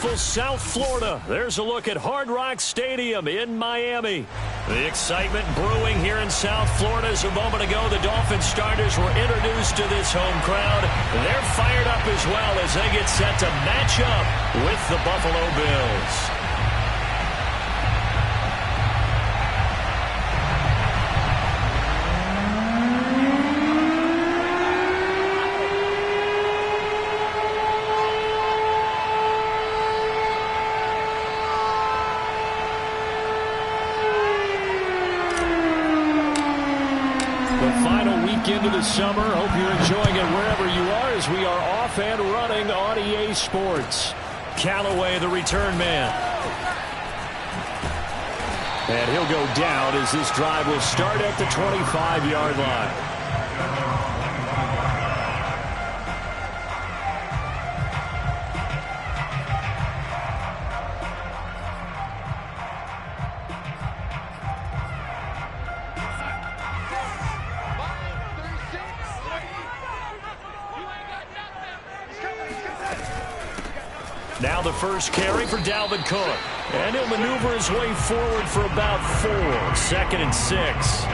beautiful South Florida. There's a look at Hard Rock Stadium in Miami. The excitement brewing here in South Florida. As a moment ago, the Dolphins starters were introduced to this home crowd. They're fired up as well as they get set to match up with the Buffalo Bills. Into the summer. Hope you're enjoying it wherever you are as we are off and running on EA Sports. Callaway, the return man. And he'll go down as this drive will start at the 25-yard line. Now the first carry for Dalvin Cook. And he'll maneuver his way forward for about 4. 2nd and 6.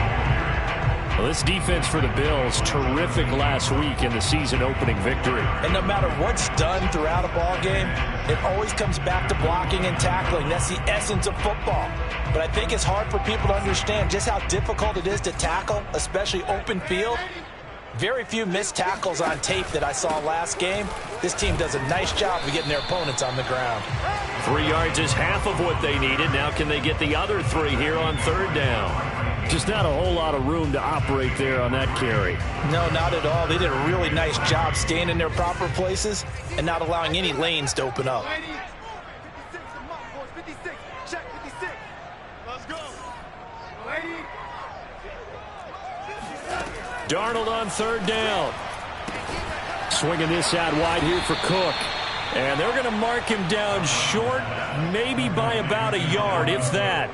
Well, this defense for the Bills, terrific last week in the season-opening victory. And no matter what's done throughout a ball game, it always comes back to blocking and tackling. That's the essence of football. But I think it's hard for people to understand just how difficult it is to tackle, especially open field. Very few missed tackles on tape that I saw last game. This team does a nice job of getting their opponents on the ground. 3 yards is half of what they needed. Now can they get the other 3 here on 3rd down? Just not a whole lot of room to operate there on that carry. No, not at all. They did a really nice job staying in their proper places and not allowing any lanes to open up. Darnold on 3rd down. Swinging this out wide here for Cook. And they're going to mark him down short, maybe by about a yard, if that.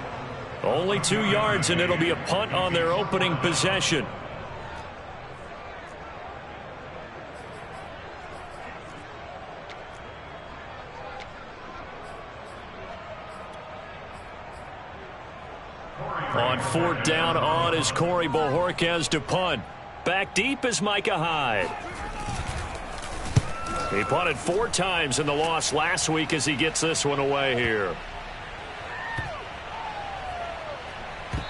Only 2 yards, and it'll be a punt on their opening possession. On 4th down, on is Corey Bojorquez to punt. Back deep is Micah Hyde. He punted 4 times in the loss last week as he gets this one away here.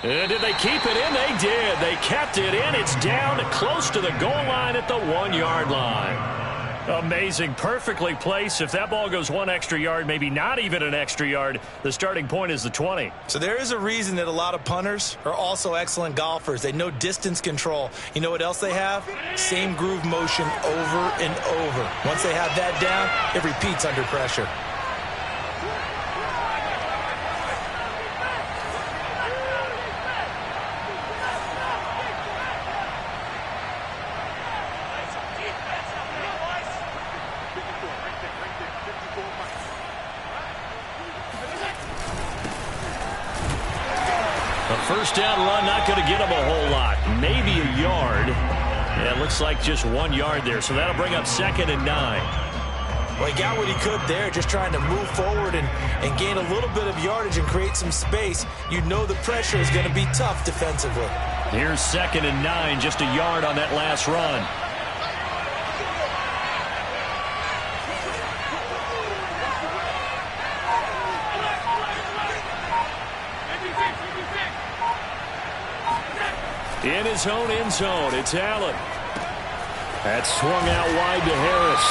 And did they keep it in? They did. They kept it in. It's down close to the goal line at the 1-yard line. Amazing. Perfectly placed. If that ball goes 1 extra yard, maybe not even an extra yard, the starting point is the 20. So there is a reason that a lot of punters are also excellent golfers. They know distance control. You know what else they have? Same groove motion over and over. Once they have that down, it repeats under pressure. First down run, not going to get him a whole lot. Maybe a yard. Yeah, it looks like just 1 yard there. So that'll bring up 2nd and 9. Well, he got what he could there, just trying to move forward and gain a little bit of yardage and create some space. You know the pressure is going to be tough defensively. Here's 2nd and 9, just a yard on that last run. In his own end zone, it's Allen. That's swung out wide to Harris.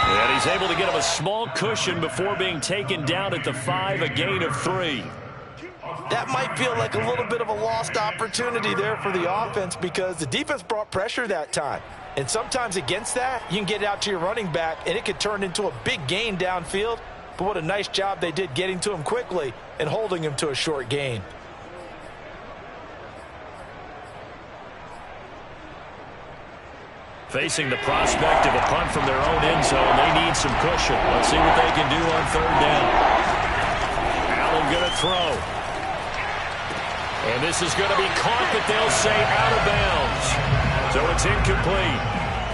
And he's able to get him a small cushion before being taken down at the 5, a gain of 3. That might feel like a little bit of a lost opportunity there for the offense because the defense brought pressure that time. And sometimes against that, you can get it out to your running back, and it could turn into a big gain downfield. But what a nice job they did getting to him quickly and holding him to a short gain. Facing the prospect of a punt from their own end zone, they need some cushion. Let's see what they can do on 3rd down. Allen going to throw. And this is going to be caught, but they'll say out of bounds. So it's incomplete.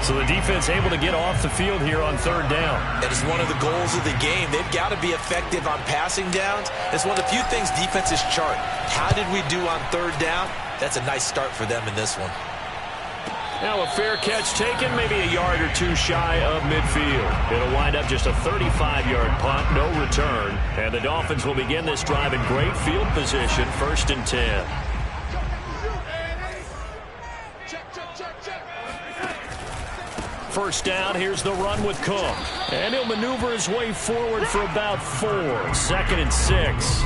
So the defense able to get off the field here on third down. That is one of the goals of the game. They've got to be effective on passing downs. It's one of the few things defenses chart. How did we do on third down? That's a nice start for them in this one. Now a fair catch taken, maybe a yard or two shy of midfield. It'll wind up just a 35-yard punt, no return. And the Dolphins will begin this drive in great field position, 1st and 10. First down, here's the run with Cook. And he'll maneuver his way forward for about 4. 2nd and 6.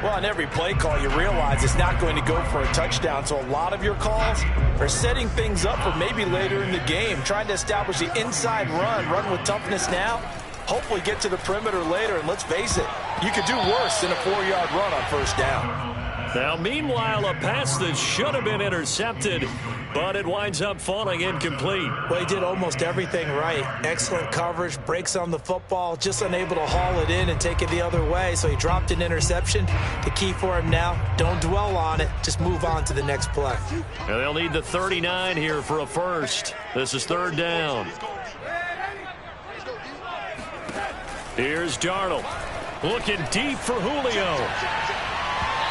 Well, on every play call, you realize it's not going to go for a touchdown. So a lot of your calls are setting things up for maybe later in the game, trying to establish the inside run with toughness now, hopefully get to the perimeter later. And let's face it, you could do worse than a 4-yard run on first down. Now, meanwhile, a pass that should have been intercepted, but it winds up falling incomplete. Well, he did almost everything right. Excellent coverage, breaks on the football, just unable to haul it in and take it the other way. So he dropped an interception. The key for him now, don't dwell on it. Just move on to the next play. And they'll need the 39 here for a first. This is third down. Here's Darnold. Looking deep for Julio.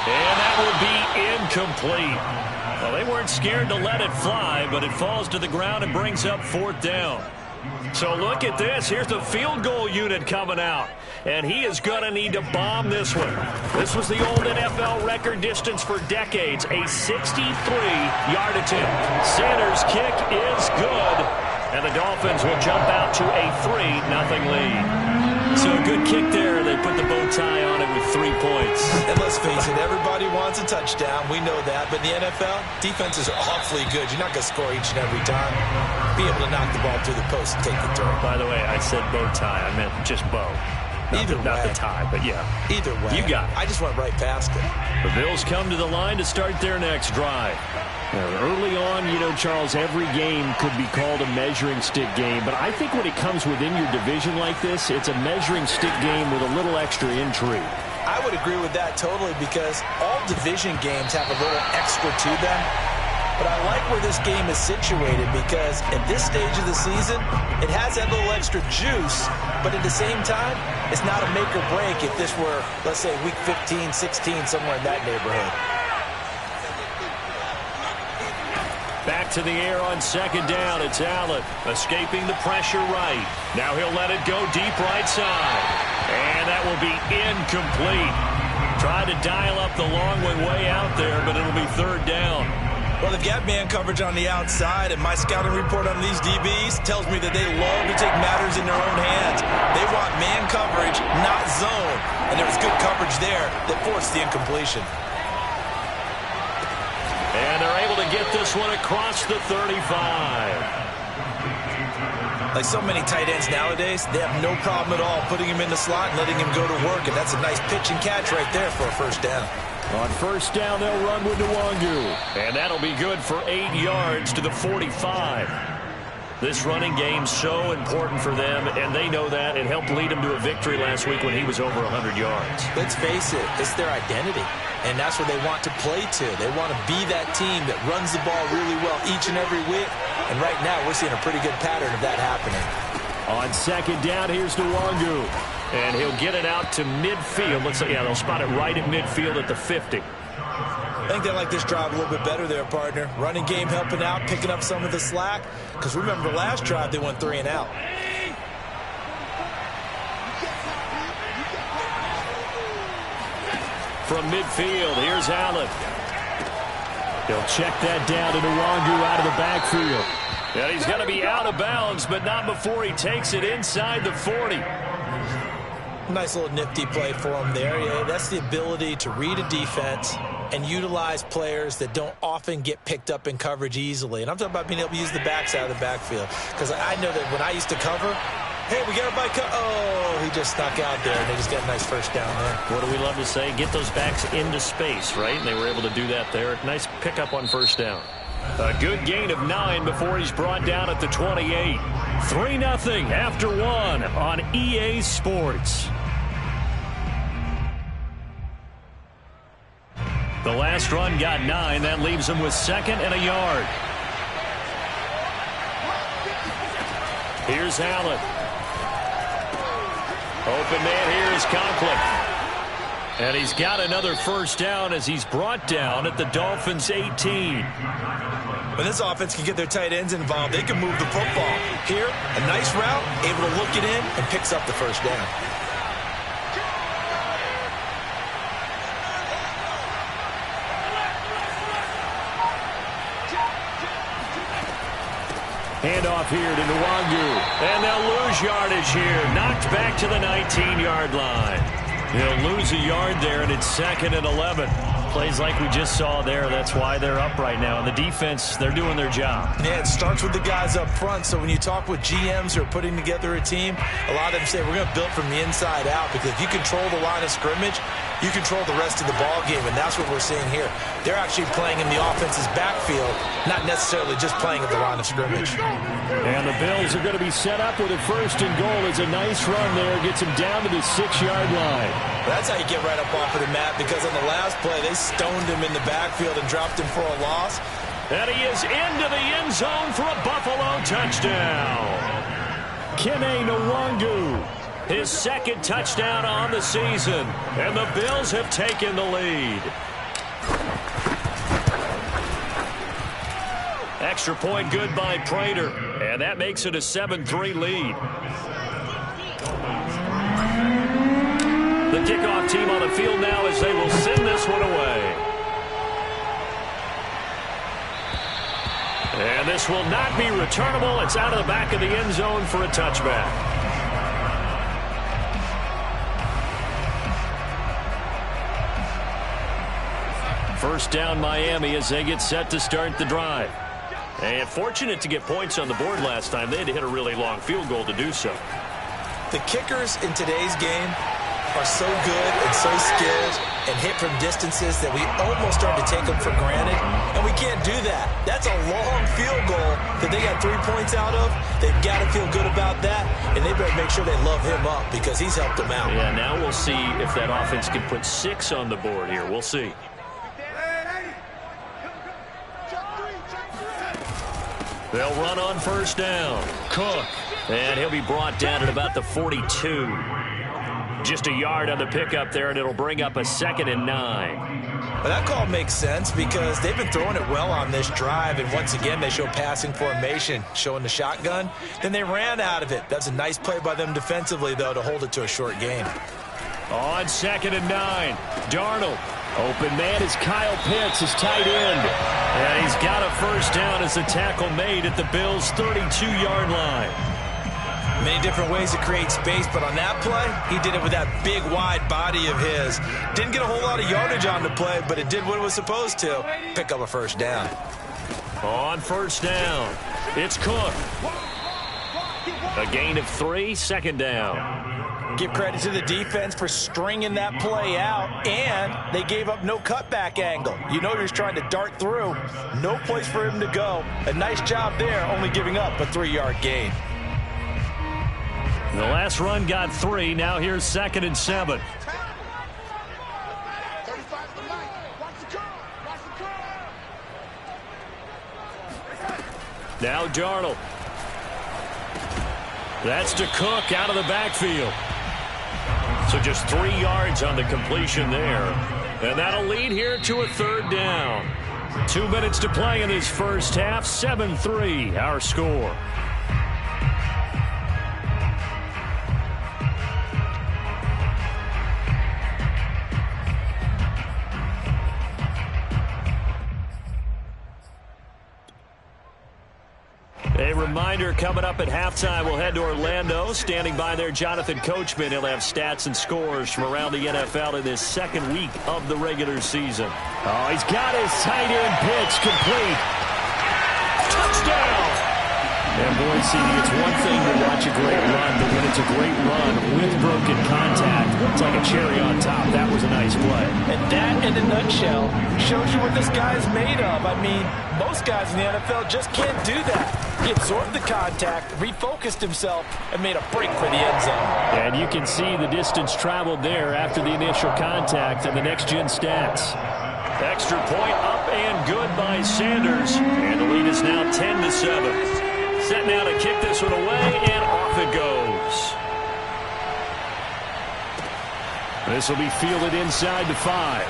And that will be incomplete. Well, they weren't scared to let it fly, but it falls to the ground and brings up 4th down. So look at this. Here's the field goal unit coming out. And he is going to need to bomb this one. This was the old NFL record distance for decades, a 63-yard attempt. Sanders' kick is good. And the Dolphins will jump out to a 3-0 lead. So a good kick there. They put the bow tie on it with 3 points. And let's face it, everybody wants a touchdown. We know that. But in the NFL, defenses are awfully good. You're not going to score each and every time. Be able to knock the ball through the post and take the turn. By the way, I said bow tie. I meant just bow. Not the tie, but yeah. Either way. You got it. I just went right past it. The Bills come to the line to start their next drive. Now, early on, you know, Charles, every game could be called a measuring stick game. But I think when it comes within your division like this, it's a measuring stick game with a little extra intrigue. I would agree with that totally because all division games have a little extra to them. But I like where this game is situated because at this stage of the season, it has that little extra juice, but at the same time, it's not a make or break if this were, let's say, week 15, 16, somewhere in that neighborhood. Back to the air on 2nd down. It's Allen escaping the pressure right. Now he'll let it go deep right side. And that will be incomplete. Tried to dial up the long way out there, but it'll be 3rd down. Well, they've got man coverage on the outside, and my scouting report on these DBs tells me that they love to take matters in their own hands. They want man coverage, not zone. And there was good coverage there that forced the incompletion. And they're able to get this one across the 35. Like so many tight ends nowadays, they have no problem at all putting him in the slot and letting him go to work. And that's a nice pitch and catch right there for a first down. On first down, they'll run with Nwangu. And that'll be good for 8 yards to the 45. This running game's so important for them, and they know that. It helped lead them to a victory last week when he was over 100 yards. Let's face it, it's their identity, and that's what they want to play to. They want to be that team that runs the ball really well each and every week, and right now we're seeing a pretty good pattern of that happening. On 2nd down, here's Nwangu, and he'll get it out to midfield. Looks like, yeah, they'll spot it right at midfield at the 50. I think they like this drive a little bit better there, partner. Running game helping out, picking up some of the slack. Because remember, the last drive, they went 3 and out. From midfield, here's Allen. He'll check that down to Nwangu out of the backfield. Yeah, he's going to be out of bounds, but not before he takes it inside the 40. Nice little nifty play for him there. Yeah, that's the ability to read a defense and utilize players that don't often get picked up in coverage easily. And I'm talking about being able to use the backside of the backfield. Because I know that when I used to cover, hey, we got everybody oh, he just snuck out there, and they just got a nice first down there. What do we love to say? Get those backs into space, right? And they were able to do that there. Nice pickup on first down. A good gain of 9 before he's brought down at the 28. 3-0 after 1 on EA Sports. The last run got 9. That leaves him with 2nd and a yard. Here's Allen. Open man here is Conklin. And he's got another first down as he's brought down at the Dolphins' 18. When this offense can get their tight ends involved, they can move the football. Here, a nice route, able to look it in, and picks up the first down. Handoff here to Nwangu. And they'll lose yardage here. Knocked back to the 19-yard line. They'll lose a yard there, and it's 2nd and 11. Plays like we just saw there. That's why they're up right now. And the defense, they're doing their job. Yeah, it starts with the guys up front. So when you talk with GMs who are putting together a team, a lot of them say we're going to build from the inside out, because if you control the line of scrimmage, you control the rest of the ball game, and that's what we're seeing here. They're actually playing in the offense's backfield, not necessarily just playing at the line of scrimmage. And the Bills are going to be set up with a 1st and goal. It's a nice run there. Gets him down to the 6-yard line. That's how you get right up off of the mat, because on the last play, they stoned him in the backfield and dropped him for a loss. And he is into the end zone for a Buffalo touchdown. Kene Nwangu, his 2nd touchdown on the season. And the Bills have taken the lead. Extra point good by Prater. And that makes it a 7-3 lead. The kickoff team on the field now as they will send this one away. And this will not be returnable. It's out of the back of the end zone for a touchback. First down Miami as they get set to start the drive. And fortunate to get points on the board last time. They had to hit a really long field goal to do so. The kickers in today's game are so good and so skilled and hit from distances that we almost start to take them for granted, and we can't do that. That's a long field goal that they got 3 points out of. They've got to feel good about that, and they better make sure they love him up because he's helped them out. Yeah, now we'll see if that offense can put 6 on the board here. We'll see. They'll run on first down. Cook. And he'll be brought down at about the 42. Just a yard on the pickup there, and it'll bring up a 2nd and 9. Well, that call makes sense because they've been throwing it well on this drive, and once again they show passing formation, showing the shotgun. Then they ran out of it. That's a nice play by them defensively, though, to hold it to a short game. On 2nd and 9, Darnold. Open man is Kyle Pitts, his tight end. And he's got a first down as the tackle made at the Bills' 32-yard line. Many different ways to create space, but on that play, he did it with that big, wide body of his. Didn't get a whole lot of yardage on the play, but it did what it was supposed to, pick up a first down. On first down, it's Cook. A gain of 3, 2nd down. Give credit to the defense for stringing that play out, and they gave up no cutback angle. You know he was trying to dart through. No place for him to go. A nice job there, only giving up a 3-yard gain. The last run got 3. Now here's 2nd and 7. Now Darnold. That's to Cook out of the backfield. So just 3 yards on the completion there. And that'll lead here to a 3rd down. 2 minutes to play in this first half. 7-3 our score. A reminder, coming up at halftime, we'll head to Orlando. Standing by there, Jonathan Coachman. He'll have stats and scores from around the NFL in this 2nd week of the regular season. Oh, he's got his tight end pitch complete. Touchdown! And boy, CD, it's one thing to watch a great run, but when it's a great run with broken contact, it's like a cherry on top. That was a nice play. And that, in a nutshell, shows you what this guy's made of. I mean, most guys in the NFL just can't do that. He absorbed the contact, refocused himself, and made a break for the end zone. And you can see the distance traveled there after the initial contact and the next-gen stats. Extra point up and good by Sanders. And the lead is now 10-7. Set now to kick this one away, and off it goes. This will be fielded inside the 5.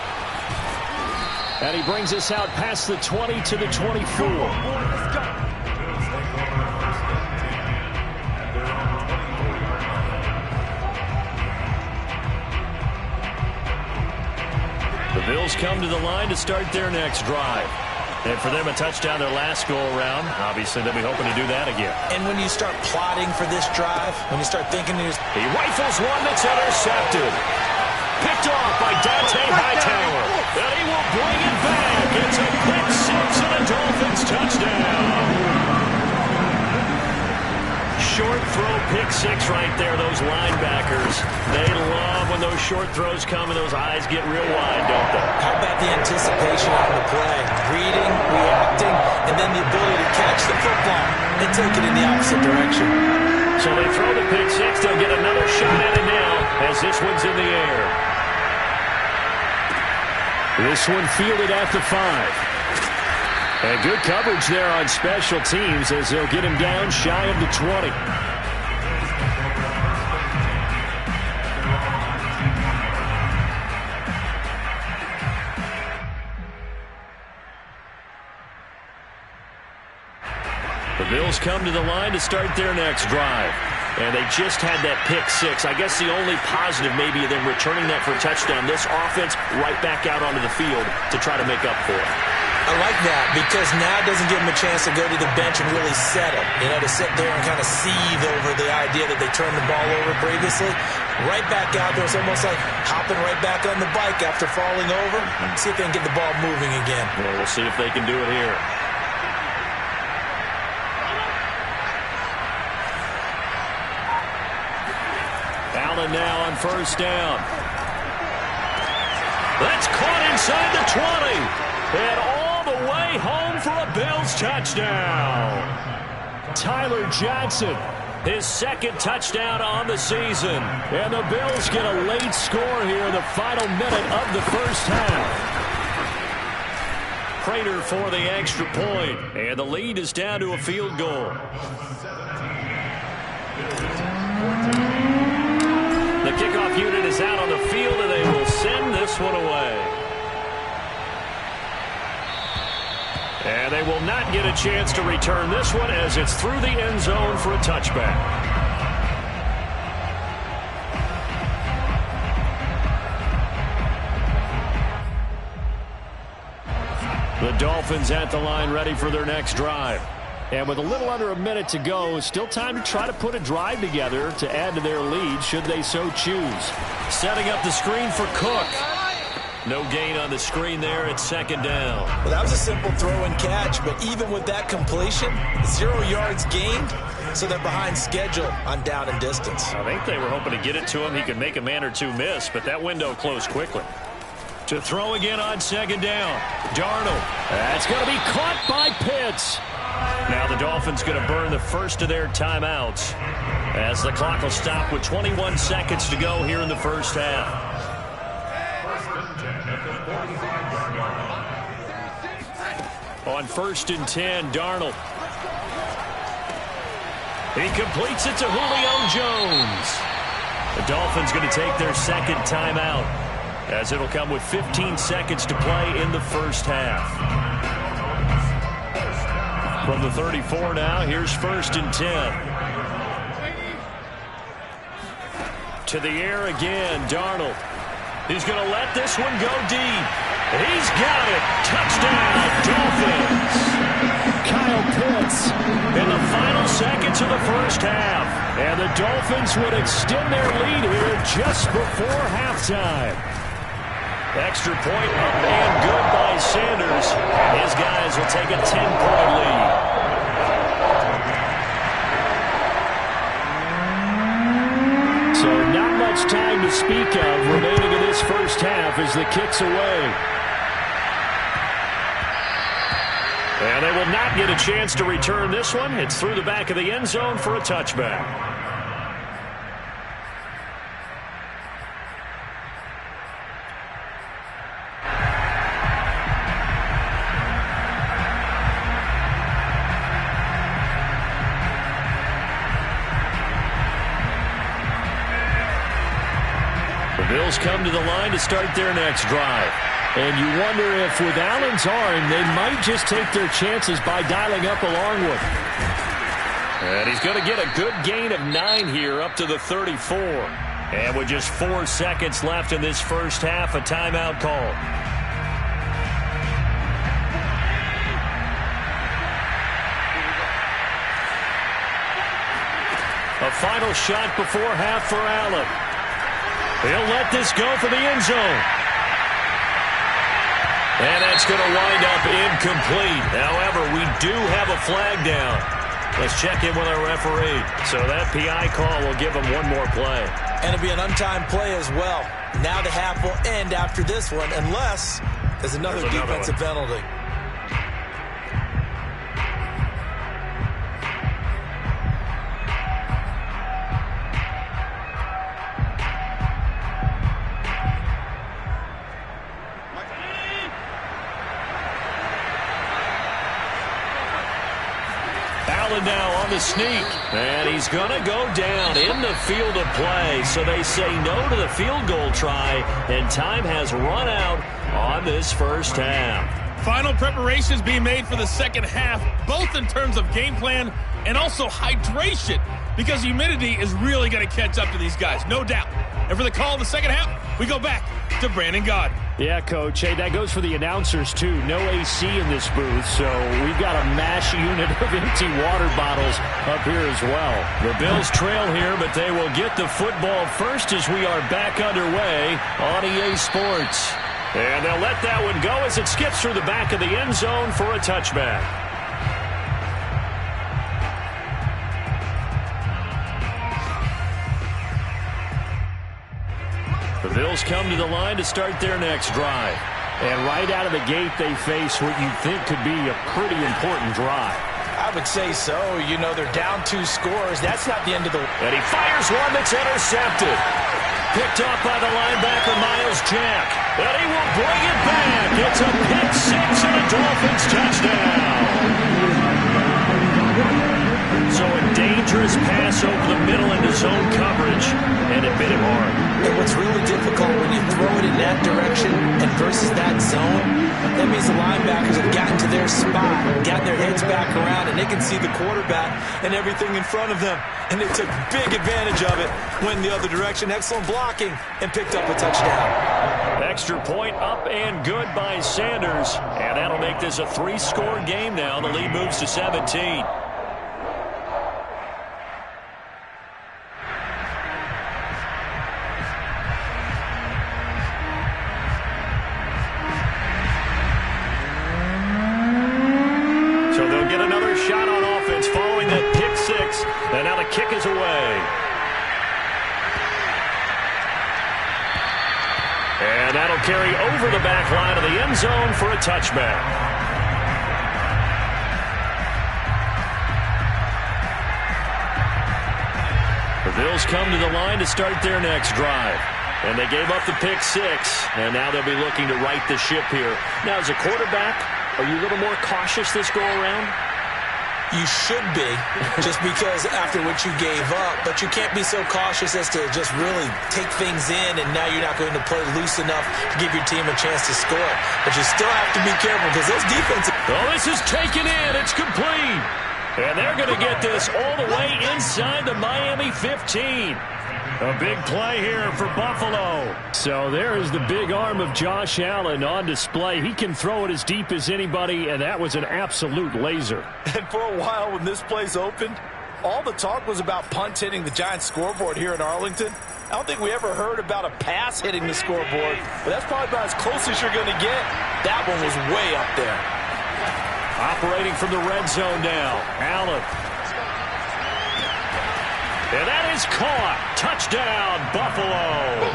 And he brings us out past the 20 to the 24. The Bills come to the line to start their next drive. And for them, a touchdown their last go-around. Obviously, they'll be hoping to do that again. And when you start plotting for this drive, when you start thinking... He rifles one that's intercepted. Picked off by Dante Hightower. And he will bring it back. It's a pick six and a Dolphins touchdown. Short throw pick six right there. Those linebackers, they love when those short throws come and those eyes get real wide, don't they? How about the anticipation on the play? Reading, reacting, and then the ability to catch the football and take it in the opposite direction. So they throw the pick six. They'll get another shot at it now as this one's in the air. This one fielded at the 5. And good coverage there on special teams as they'll get him down shy of the 20. The Bills come to the line to start their next drive. And they just had that pick six. I guess the only positive maybe of them returning that for a touchdown. This offense right back out onto the field to try to make up for it. I like that because now it doesn't give them a chance to go to the bench and really settle. You know, to sit there and kind of seethe over the idea that they turned the ball over previously. Right back out there. It's almost like hopping right back on the bike after falling over. See if they can get the ball moving again. Well, we'll see if they can do it here. Allen now on first down. That's caught inside the 20. And all the way home for a Bills touchdown. Tyler Johnson, his second touchdown on the season. And the Bills get a late score here in the final minute of the first half. Prater for the extra point. And the lead is down to a field goal. The kickoff unit is out on the field, and they will send this one away. And they will not get a chance to return this one as it's through the end zone for a touchback. The Dolphins at the line ready for their next drive. And with a little under a minute to go, still time to try to put a drive together to add to their lead should they so choose. Setting up the screen for Cook. No gain on the screen there at second down. Well, that was a simple throw and catch, but even with that completion, 0 yards gained, so they're behind schedule on down and distance. I think they were hoping to get it to him. He could make a man or two miss, but that window closed quickly. To throw again on second down. Darnold. That's going to be caught by Pitts. Now the Dolphins going to burn the first of their timeouts as the clock will stop with 21 seconds to go here in the first half. On 1st and 10, Darnold. He completes it to Julio Jones. The Dolphins going to take their second timeout as it'll come with 15 seconds to play in the first half. From the 34 now, here's 1st and 10. To the air again, Darnold. He's going to let this one go deep. He's got it. Touchdown, Dolphins. Kyle Pitts in the final seconds of the first half. And the Dolphins would extend their lead here just before halftime. Extra point up and good by Sanders. His guys will take a 10-point lead. So not much time to speak of remaining in this first half as the kick's away. And they will not get a chance to return this one. It's through the back of the end zone for a touchback. Bills come to the line to start their next drive. And you wonder if with Allen's arm, they might just take their chances by dialing up a long one. And he's going to get a good gain of 9 here up to the 34. And with just 4 seconds left in this first half, a timeout call. A final shot before half for Allen. He'll let this go for the end zone. And that's going to wind up incomplete. However, we do have a flag down. Let's check in with our referee. So that PI call will give him one more play. And it'll be an untimed play as well. Now the half will end after this one, unless there's another defensive penalty. Now on the sneak, and he's going to go down in the field of play. So they say no to the field goal try, and time has run out on this first half. Final preparations being made for the second half, both in terms of game plan and also hydration, because humidity is really going to catch up to these guys, no doubt. And for the call of the second half, we go back to Brandon Gaudin. Yeah, Coach. Hey, that goes for the announcers, too. No AC in this booth, so we've got a mash unit of empty water bottles up here as well. The Bills trail here, but they will get the football first as we are back underway on EA Sports. And they'll let that one go as it skips through the back of the end zone for a touchback. The Bills come to the line to start their next drive. And right out of the gate, they face what you think could be a pretty important drive. I would say so. You know, they're down 2 scores. That's not the end of the... And he fires one that's intercepted. Picked off by the linebacker, Miles Jack. And he will bring it back. It's a pick 6 and a Dolphins touchdown. So a dangerous pass over the middle into zone coverage, and it bit him hard. And what's really difficult when you throw it in that direction and versus that zone, that means the linebackers have gotten to their spot, gotten their heads back around, and they can see the quarterback and everything in front of them. And they took big advantage of it, went the other direction, excellent blocking, and picked up a touchdown. Extra point up and good by Sanders. And that'll make this a 3-score game now. The lead moves to 17. Shot on offense following that pick 6, and now the kick is away. And that'll carry over the back line of the end zone for a touchback. The Bills come to the line to start their next drive. And they gave up the pick 6, and now they'll be looking to right the ship here. Now, as a quarterback, are you a little more cautious this go-around? You should be, just because after what you gave up. But you can't be so cautious as to just really take things in, and now you're not going to play loose enough to give your team a chance to score. But you still have to be careful because those defenses... Oh, this is taken in. It's complete. And they're going to get this all the way inside the Miami 15. A big play here for Buffalo. So there is the big arm of Josh Allen on display. He can throw it as deep as anybody, and that was an absolute laser. And for a while when this place opened, all the talk was about punts hitting the Giants scoreboard here in Arlington. I don't think we ever heard about a pass hitting the scoreboard, but that's probably about as close as you're going to get. That one was way up there. Operating from the red zone now, Allen. And that is caught. Touchdown, Buffalo.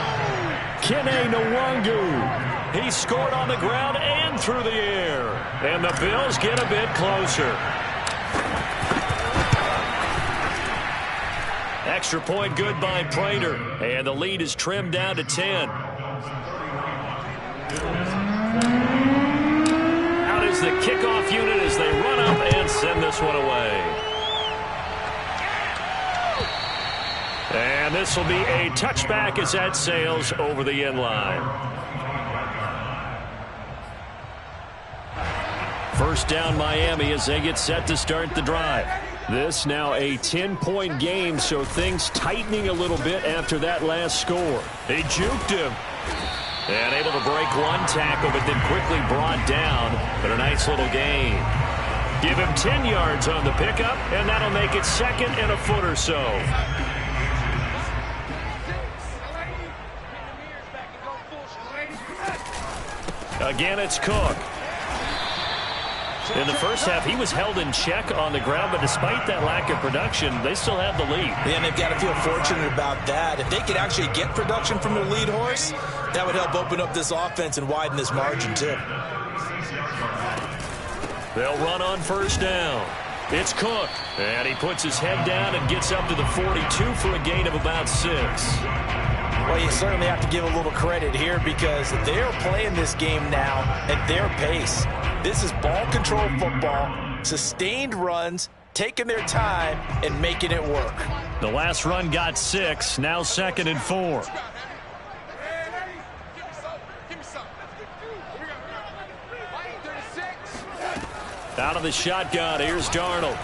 Kene Nwangu. He scored on the ground and through the air. And the Bills get a bit closer. Extra point good by Prater. And the lead is trimmed down to 10. Out is the kickoff unit as they run up and send this one away. And this will be a touchback as that sails over the end line. First down Miami as they get set to start the drive. This now a 10-point game, so things tightening a little bit after that last score. They juked him. And able to break one tackle, but then quickly brought down. But a nice little gain. Give him 10 yards on the pickup, and that'll make it second and a foot or so. Again, it's Cook. In the first half, he was held in check on the ground, but despite that lack of production, they still have the lead. Yeah, and they've got to feel fortunate about that. If they could actually get production from their lead horse, that would help open up this offense and widen this margin, too. They'll run on first down. It's Cook, and he puts his head down and gets up to the 42 for a gain of about 6. Well, you certainly have to give a little credit here because they're playing this game now at their pace. This is ball control football, sustained runs, taking their time, and making it work. The last run got 6, now 2nd and 4. Out of the shotgun, here's Darnold.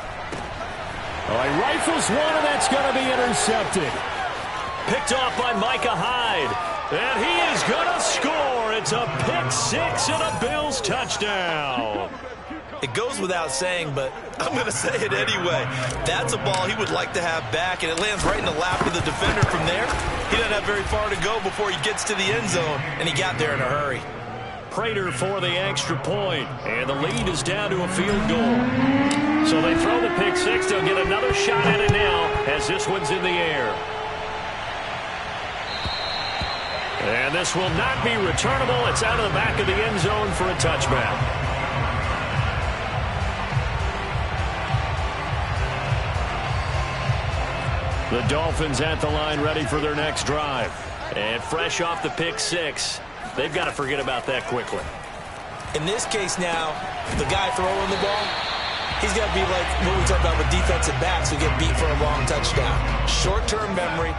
Oh, he rifles one, and that's going to be intercepted. Picked off by Micah Hyde. And he is going to score. It's a pick 6 and a Bills touchdown. It goes without saying, but I'm going to say it anyway. That's a ball he would like to have back, and it lands right in the lap of the defender from there. He doesn't have very far to go before he gets to the end zone, and he got there in a hurry. Prater for the extra point, and the lead is down to a field goal. So they throw the pick 6. They'll get another shot at it now as this one's in the air. And this will not be returnable. It's out of the back of the end zone for a touchback. The Dolphins at the line ready for their next drive. And fresh off the pick 6, they've got to forget about that quickly. In this case now, the guy throwing the ball, he's got to be like what we talk about with defensive backs who get beat for a long touchdown. Short-term memory,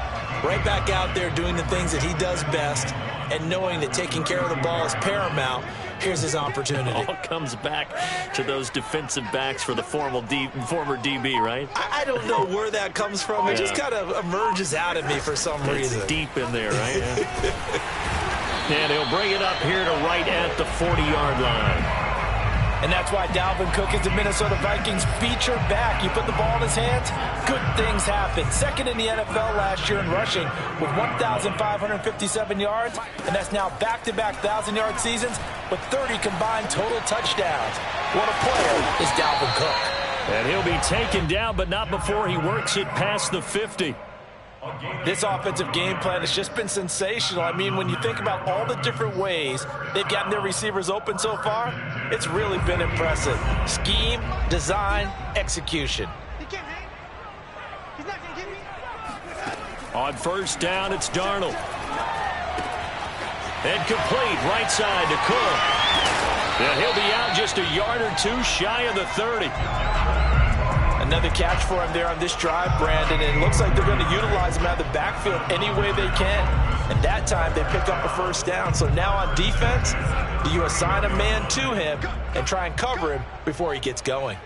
right back out there doing the things that he does best, and knowing that taking care of the ball is paramount. Here's his opportunity. All comes back to those defensive backs for the former DB, right? I don't know where that comes from. It just kind of emerges out of me for some reason. It's deep in there, right? And he'll bring it up here to right at the 40-yard line. And that's why Dalvin Cook is the Minnesota Vikings featured back. You put the ball in his hands, good things happen. Second in the NFL last year in rushing with 1,557 yards, and that's now back-to-back 1,000-yard seasons with 30 combined total touchdowns. What a player is Dalvin Cook. And he'll be taken down, but not before he works it past the 50. This offensive game plan has just been sensational. I mean, when you think about all the different ways they've gotten their receivers open so far, it's really been impressive. Scheme, design, execution. On first down, it's Darnold. And complete right side to Cook. And he'll be out just a yard or two shy of the 30. Another catch for him there on this drive, Brandon, and it looks like they're going to utilize him out of the backfield any way they can. And that time they pick up a first down. So now on defense, do you assign a man to him and try and cover him before he gets going?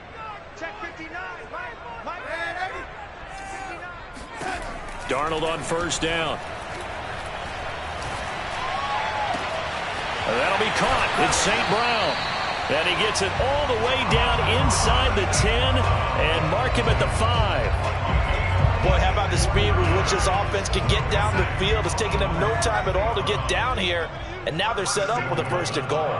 Darnold on first down. That'll be caught. It's St. Brown. And he gets it all the way down inside the 10 and mark him at the 5. Boy, how about the speed with which this offense can get down the field? It's taken them no time at all to get down here, and now they're set up with a first and goal.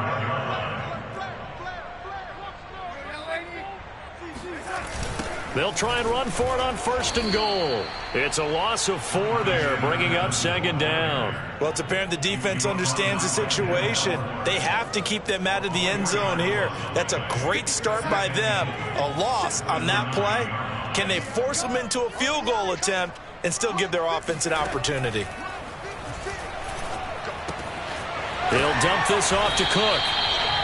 They'll try and run for it on first and goal. It's a loss of 4 there, bringing up second down. Well, it's apparent the defense understands the situation. They have to keep them out of the end zone here. That's a great start by them. A loss on that play. Can they force them into a field goal attempt and still give their offense an opportunity? They'll dump this off to Cook.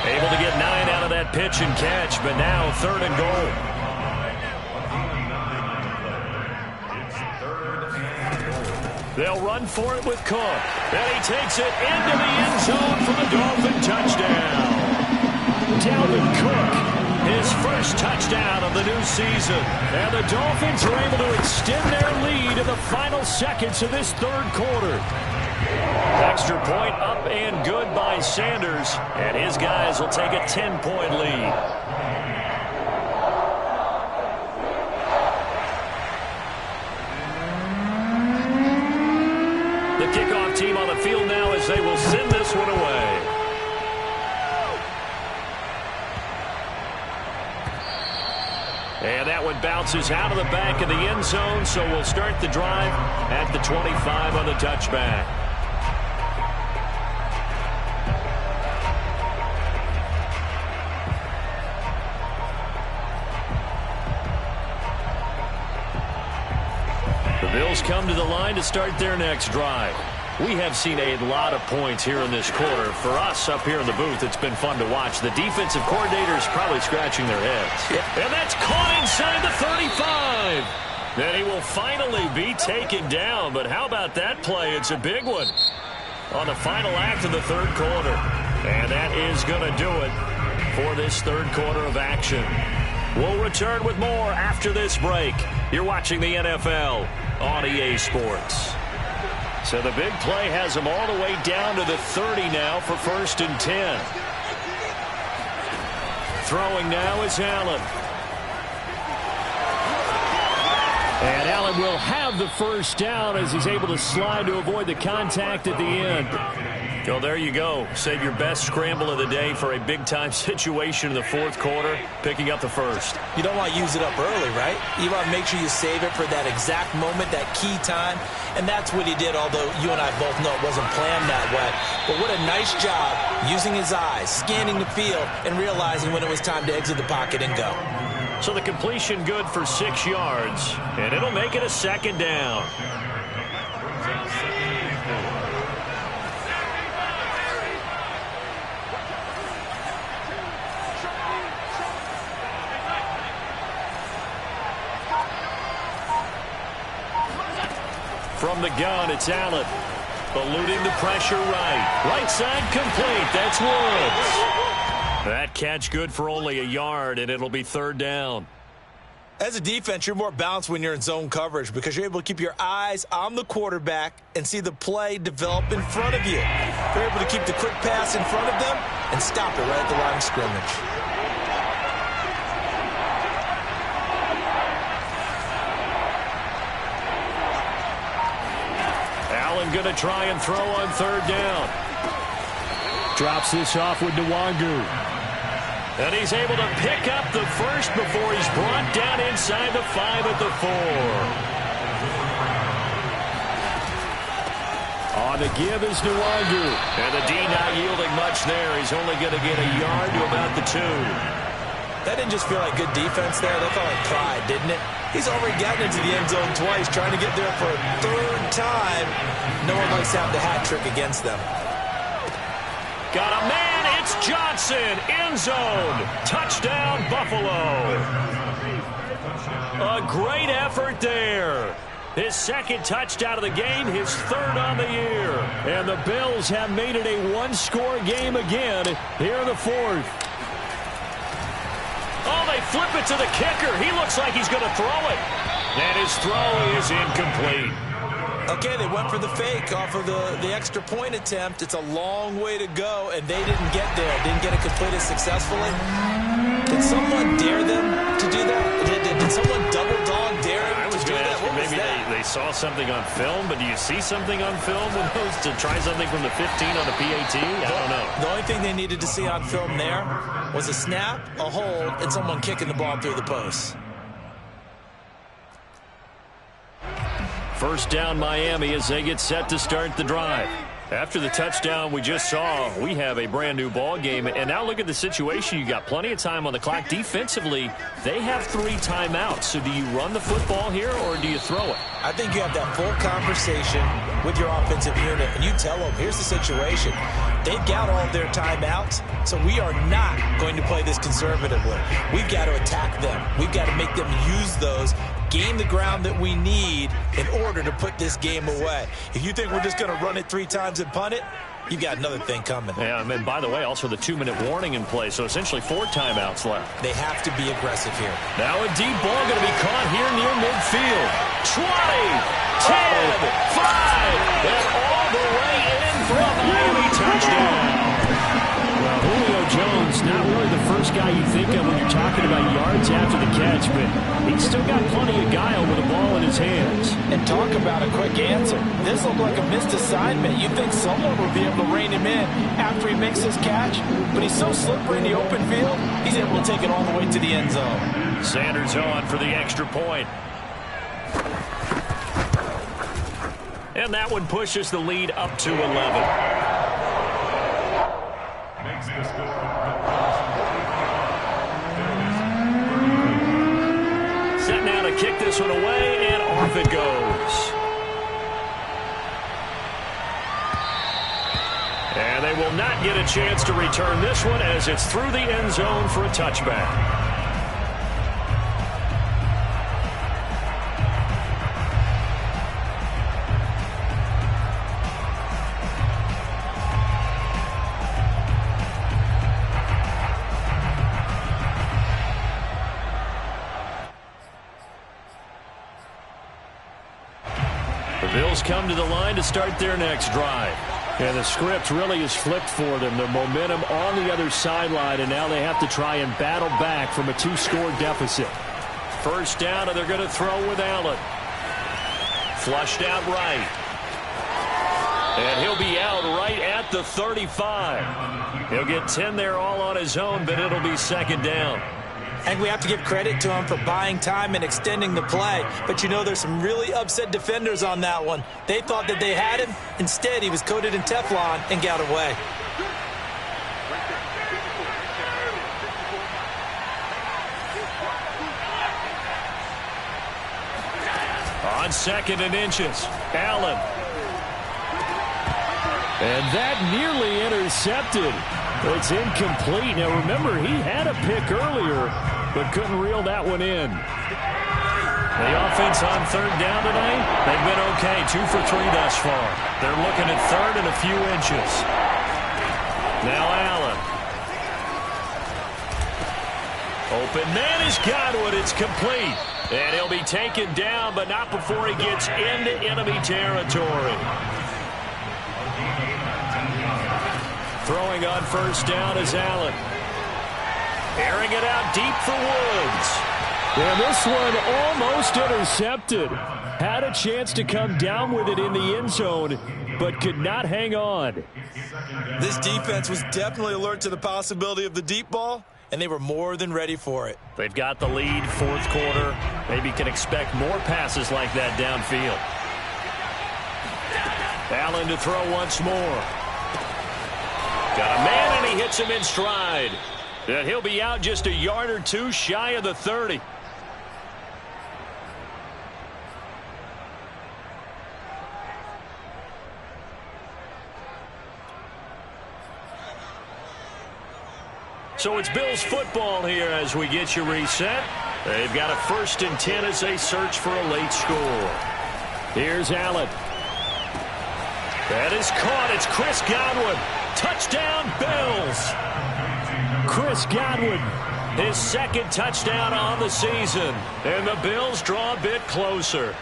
Able to get 9 out of that pitch and catch, but now third and goal. They'll run for it with Cook. And he takes it into the end zone for the Dolphin touchdown. Dalvin Cook, his first touchdown of the new season. And the Dolphins are able to extend their lead in the final seconds of this third quarter. Extra point up and good by Sanders. And his guys will take a 10-point lead. The kickoff team on the field now as they will send this one away. And that one bounces out of the back of the end zone, so we'll start the drive at the 25 on the touchback. The Bills come to the line to start their next drive. We have seen a lot of points here in this quarter. For us up here in the booth, it's been fun to watch. The defensive coordinators probably scratching their heads. And that's caught inside the 35. Then he will finally be taken down. But how about that play? It's a big one on the final act of the third quarter. And that is going to do it for this third quarter of action. We'll return with more after this break. You're watching the NFL on EA Sports. So the big play has them all the way down to the 30 now for 1st and 10. Throwing now is Allen. And Allen will have the first down as he's able to slide to avoid the contact at the end. Well, there you go. Save your best scramble of the day for a big-time situation in the fourth quarter, picking up the first. You don't want to use it up early, right? You want to make sure you save it for that exact moment, that key time. And that's what he did, although you and I both know it wasn't planned that way. But what a nice job using his eyes, scanning the field, and realizing when it was time to exit the pocket and go. So the completion good for 6 yards, and it'll make it a second down. From the gun, it's Allen. Eluding the pressure right. Right side complete. That's Woods. That catch good for only a yard, and it'll be third down. As a defense, you're more balanced when you're in zone coverage because you're able to keep your eyes on the quarterback and see the play develop in front of you. You're able to keep the quick pass in front of them and stop it right at the line of scrimmage. Going to try and throw on third down. Drops this off with Nwangu. And he's able to pick up the first before he's brought down inside the 5 at the 4. On the give is Nwangu. And the D not yielding much there. He's only going to get a yard to about the 2. That didn't just feel like good defense there. That felt like pride, didn't it? He's already gotten into the end zone twice, trying to get there for a third time. No one likes to have the hat trick against them. Got a man. It's Johnson. End zone. Touchdown, Buffalo. A great effort there. His second touchdown of the game, his third on the year. And the Bills have made it a one-score game again here in the fourth. Oh, they flip it to the kicker. He looks like he's going to throw it. And his throw is incomplete. Okay, they went for the fake off of the extra point attempt. It's a long way to go, and they didn't get there. Didn't get it completed successfully. Did someone dare them to do that? Did someone double-dog dare him to do that? What was that? They saw something on film, but do you see something on film when those to try something from the 15 on the PAT? I don't know. The only thing they needed to see on film there was a snap, a hold, and someone kicking the ball through the post. First down, Miami, as they get set to start the drive. After the touchdown we just saw, we have a brand-new ball game. And now look at the situation. You got plenty of time on the clock. Defensively, they have 3 timeouts. So do you run the football here or do you throw it? I think you have that full conversation with your offensive unit, and you tell them, here's the situation. They've got all of their timeouts, so we are not going to play this conservatively. We've got to attack them. We've got to make them use those gain the ground that we need in order to put this game away. If you think we're just going to run it 3 times and punt it, you've got another thing coming. Yeah, and by the way, also the 2-minute warning in play, so essentially 4 timeouts left. They have to be aggressive here. Now a deep ball going to be caught here near midfield. 20, 10, 5, and all the way in for a Miami touchdown. Well, Julio Jones, not really the first guy you think of when you're talking about yards after the catch, but he's still got plenty of guile with the ball in his hands. And talk about a quick answer. This looked like a missed assignment. You'd think someone would be able to rein him in after he makes this catch, but he's so slippery in the open field, he's able to take it all the way to the end zone. Sanders on for the extra point. And that one pushes the lead up to 11. Set now to kick this one away, and off it goes. And they will not get a chance to return this one as it's through the end zone for a touchback. Bills come to the line to start their next drive. And the script really is flipped for them. Their momentum on the other sideline, and now they have to try and battle back from a 2-score deficit. First down, and they're going to throw with Allen. Flushed out right. And he'll be out right at the 35. He'll get 10 there all on his own, but it'll be second down. And we have to give credit to him for buying time and extending the play. But you know, there's some really upset defenders on that one. They thought that they had him. Instead, he was coated in Teflon and got away. On 2nd and inches, Allen. And that nearly intercepted. It's incomplete. Now, remember, he had a pick earlier, but couldn't reel that one in. The offense on 3rd down tonight, they've been okay, 2 for 3 thus far. They're looking at 3rd and a few inches. Now Allen. Open man is Godwin. It's complete. And he'll be taken down, but not before he gets into enemy territory. Throwing on 1st down is Allen. Airing it out deep for Woods. And this one almost intercepted. Had a chance to come down with it in the end zone, but could not hang on. This defense was definitely alert to the possibility of the deep ball, and they were more than ready for it. They've got the lead, 4th quarter. Maybe can expect more passes like that downfield. Allen to throw once more. Got a man, and he hits him in stride. And he'll be out just a yard or 2 shy of the 30. So it's Bills football here as we get you reset. They've got a 1st and 10 as they search for a late score. Here's Allen. That is caught. It's Chris Godwin. Touchdown, Bills. Chris Godwin, his 2nd touchdown on the season. And the Bills draw a bit closer.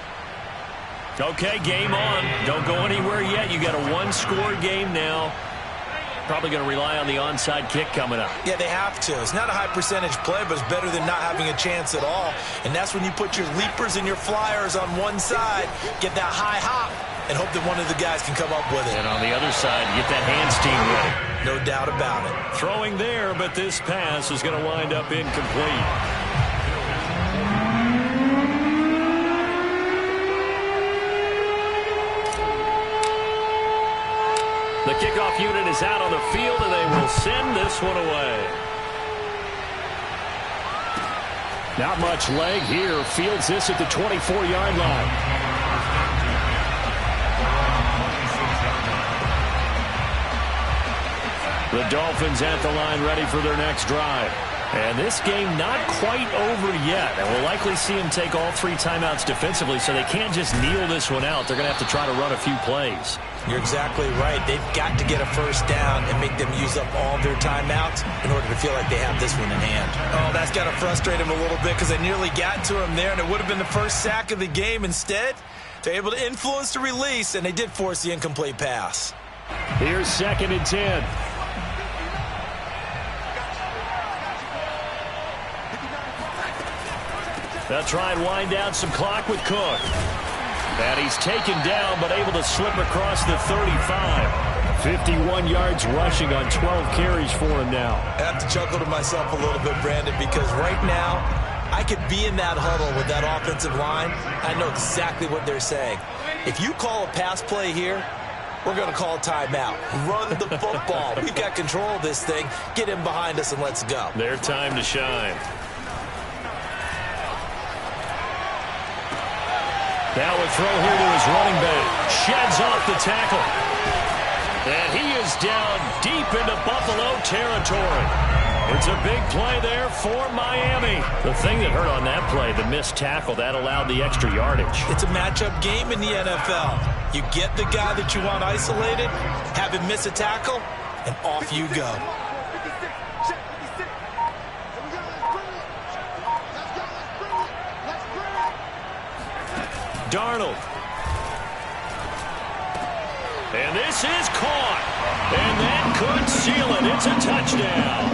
Okay, game on. Don't go anywhere yet. You got a 1-score game now. Probably going to rely on the onside kick coming up. Yeah, they have to. It's not a high percentage play, but it's better than not having a chance at all. And that's when you put your leapers and your flyers on one side, get that high hop, and hope that one of the guys can come up with it. And on the other side, get that hands team ready. No doubt about it. Throwing there, but this pass is going to wind up incomplete. The kickoff unit is out on the field, and they will send this one away. Not much leg here. Fields this at the 24-yard line. The Dolphins at the line ready for their next drive. And this game not quite over yet. And we'll likely see him take all 3 timeouts defensively, so they can't just kneel this one out. They're going to have to try to run a few plays. You're exactly right. They've got to get a first down and make them use up all their timeouts in order to feel like they have this one in hand. Oh, that's got to frustrate him a little bit because they nearly got to him there, and it would have been the first sack of the game. Instead, they're able to influence the release, and they did force the incomplete pass. Here's 2nd and 10. They'll try and wind down some clock with Cook. And he's taken down, but able to slip across the 35. 51 yards rushing on 12 carries for him now. I have to chuckle to myself a little bit, Brandon, because right now, I could be in that huddle with that offensive line. I know exactly what they're saying. If you call a pass play here, we're going to call a timeout. Run the football. We've got control of this thing. Get him behind us and let's go. Their time to shine. Now a throw here to his running back. Sheds off the tackle. And he is down deep into Buffalo territory. It's a big play there for Miami. The thing that hurt on that play, the missed tackle, that allowed the extra yardage. It's a matchup game in the NFL. You get the guy that you want isolated, have him miss a tackle, and off you go. Darnold. And this is caught. And that could seal it. It's a touchdown.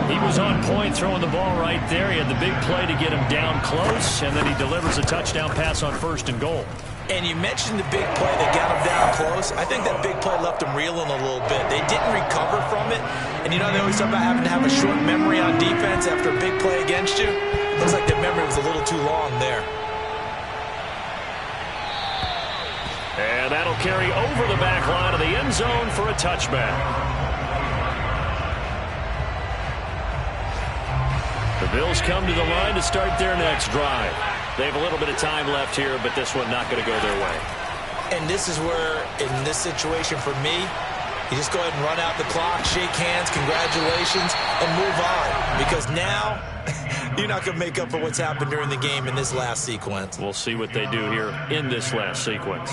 He was on point throwing the ball right there. He had the big play to get him down close, and then he delivers a touchdown pass on 1st and goal. And you mentioned the big play that got him down close. I think that big play left him reeling a little bit. They didn't recover from it. And you know they always talk about having to have a short memory on defense after a big play against you. Looks like the memory was a little too long there. And that'll carry over the back line of the end zone for a touchback. The Bills come to the line to start their next drive. They have a little bit of time left here, but this one not going to go their way. And this is where, in this situation for me, you just go ahead and run out the clock, shake hands, congratulations, and move on. Because now, you're not going to make up for what's happened during the game in this last sequence. We'll see what they do here in this last sequence.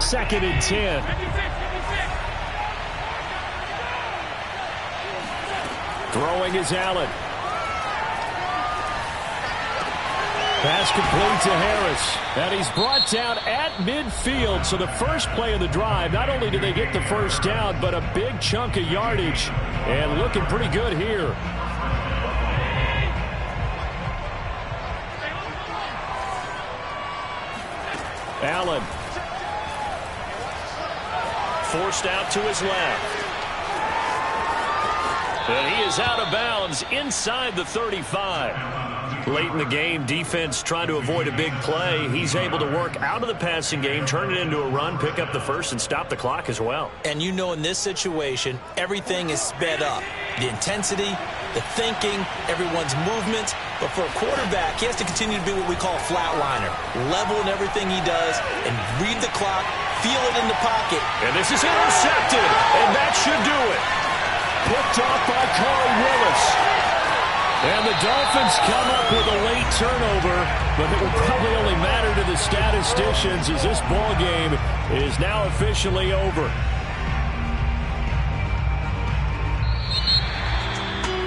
Second and 10. Throwing is Allen. Pass complete to Harris. And he's brought down at midfield. So the first play of the drive, not only did they get the first down, but a big chunk of yardage. And looking pretty good here. Allen. Forced out to his left. And he is out of bounds inside the 35. Late in the game, defense trying to avoid a big play. He's able to work out of the passing game, turn it into a run, pick up the first, and stop the clock as well. And you know in this situation, everything is sped up. The intensity, the thinking, everyone's movements. But for a quarterback, he has to continue to be what we call a flatliner. Level in everything he does and read the clock, feel it in the pocket. And this is intercepted, and that should do it. Picked off by Corey Willis. And the Dolphins come up with a late turnover, but it will probably only matter to the statisticians as this ball game is now officially over.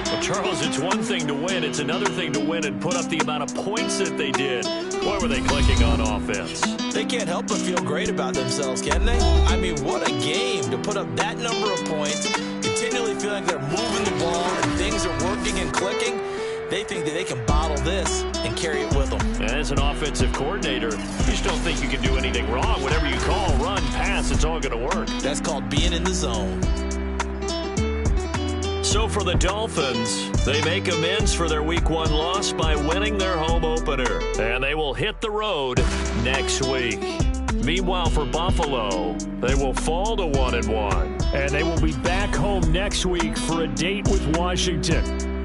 Well, Charles, it's one thing to win. It's another thing to win and put up the amount of points that they did. Boy, were they clicking on offense. They can't help but feel great about themselves, can they? I mean, what a game to put up that number of points, continually feeling like they're moving the ball and things are working and clicking. They think that they can bottle this and carry it with them. As an offensive coordinator, you just don't think you can do anything wrong. Whatever you call, run, pass, it's all going to work. That's called being in the zone. So for the Dolphins, they make amends for their Week 1 loss by winning their home opener. And they will hit the road next week. Meanwhile, for Buffalo, they will fall to 1-1. And they will be back home next week for a date with Washington.